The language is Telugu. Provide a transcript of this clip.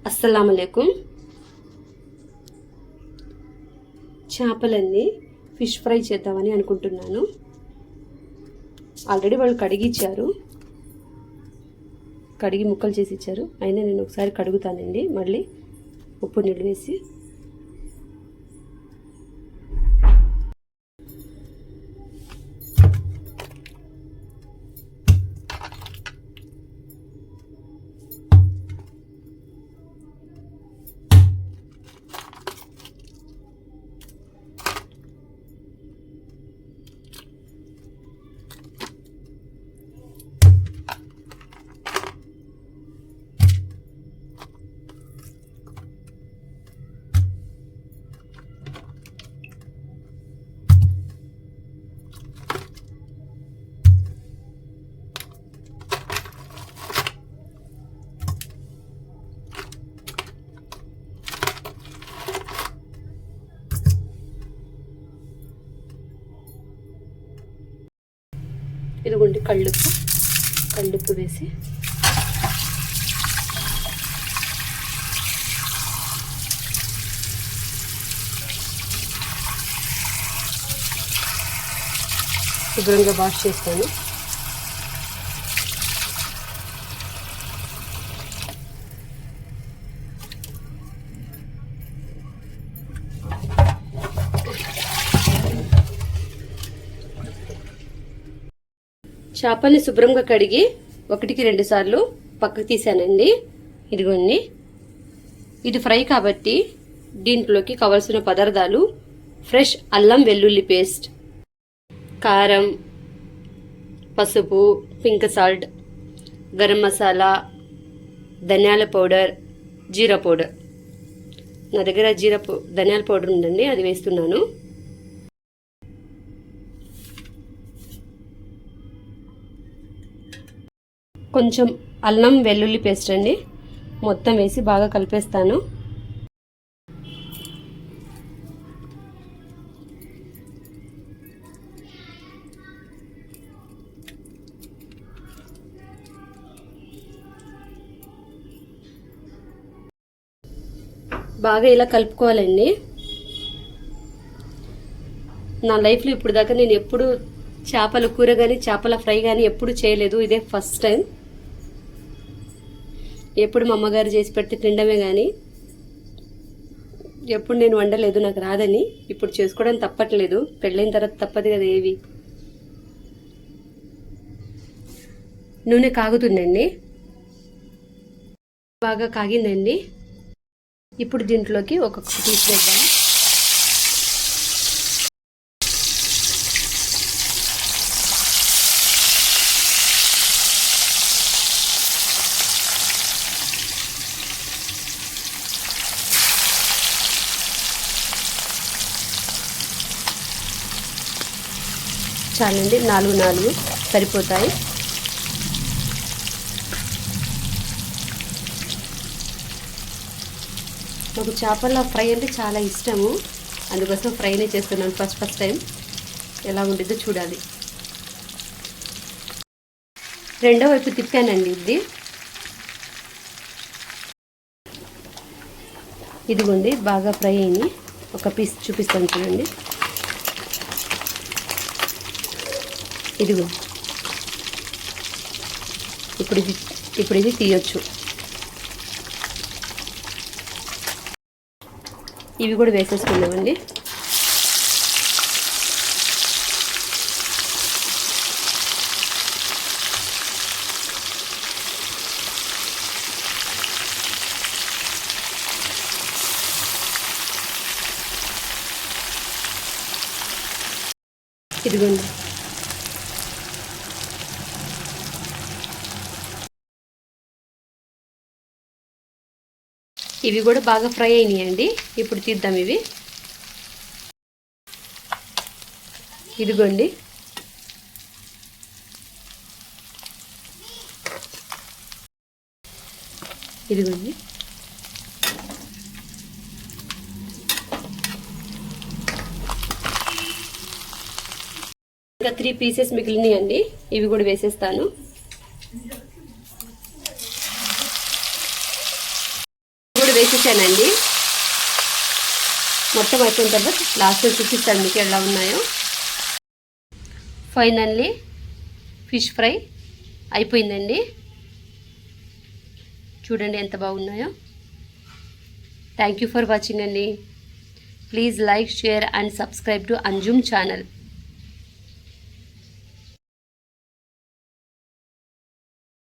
అస్సలాముఅలైకుం. చేపలన్నీ ఫిష్ ఫ్రై చేద్దామని అనుకుంటున్నాను. ఆల్రెడీ వాళ్ళు కడిగిచ్చారు, కడిగి ముక్కలు చేసి ఇచ్చారు. అయినా నేను ఒకసారి కడుగుతానండి, మళ్ళీ ఉప్పు నీళ్ళు వేసి. ఇదిగోండి కళ్ళుప్పు వేసి శుభ్రంగా వాష్ చేస్తాను. చేపల్ని శుభ్రంగా కడిగి 1-2 సార్లు పక్కకు తీసానండి. ఇదిగోండి, ఇది ఫ్రై కాబట్టి దీంట్లోకి కావలసిన పదార్థాలు: ఫ్రెష్ అల్లం వెల్లుల్లి పేస్ట్, కారం, పసుపు, పింక్ సాల్ట్, గరం మసాలా, ధనియాల పౌడర్, జీరా పౌడర్. నా దగ్గర ధనియాల పౌడర్ ఉందండి, అది వేస్తున్నాను. కొంచెం అల్లం వెల్లుల్లి పేస్ట్ అండి, మొత్తం వేసి బాగా కలిపేస్తాను. బాగా ఇలా కలుపుకోవాలండి. నా లైఫ్లో ఇప్పుడు దాకా నేను ఎప్పుడు చేపల కూర కానీ చేపల ఫ్రై కానీ ఎప్పుడు చేయలేదు, ఇదే ఫస్ట్ టైం. ఎప్పుడు మా అమ్మగారు చేసి పెడితే తినడమే కానీ ఎప్పుడు నేను వండలేదు, నాకు రాదని. ఇప్పుడు చేసుకోవడం తప్పట్లేదు, పెళ్ళైన తర్వాత తప్పదు కదా ఏవి. నూనె కాగుతుందండి, బాగా కాగిందండి. ఇప్పుడు దీంట్లోకి ఒక్కొక్క పీస్ వేద్దాం. చాలండి, 4 సరిపోతాయి. నాకు చేపల ఫ్రై అంటే చాలా ఇష్టము, అందుకోసం ఫ్రైనే చేస్తున్నాను. ఫస్ట్ టైం ఎలా ఉండిద్దో చూడాలి. రెండో వైపు తిప్పానండి. ఇదిగోండి, బాగా ఫ్రై అయింది. ఒక పీస్ చూపిస్తాను చూడండి. ఇదిగో, ఇప్పుడు ఇది తీయొచ్చు. ఇవి కూడా వేసేసుకున్నామండి. ఇదిగోండి, ఇవి కూడా బాగా ఫ్రై అయినాయండి. ఇప్పుడు తీద్దాం ఇవి. ఇదిగోండి, ఇంకా 3 పీసెస్ మిగిలినాయండి, ఇవి కూడా వేసేస్తాను. వేసేసానండి. మొత్తం అయిపోయిన తర్వాత లాస్ట్లో చూపిస్తాను మీకు ఎలా ఉన్నాయో. ఫైనల్లీ ఫిష్ ఫ్రై అయిపోయిందండి. చూడండి ఎంత బాగున్నాయో. థ్యాంక్ యూ ఫర్ వాచింగ్ అండి. Please like, share and subscribe to Anjum channel.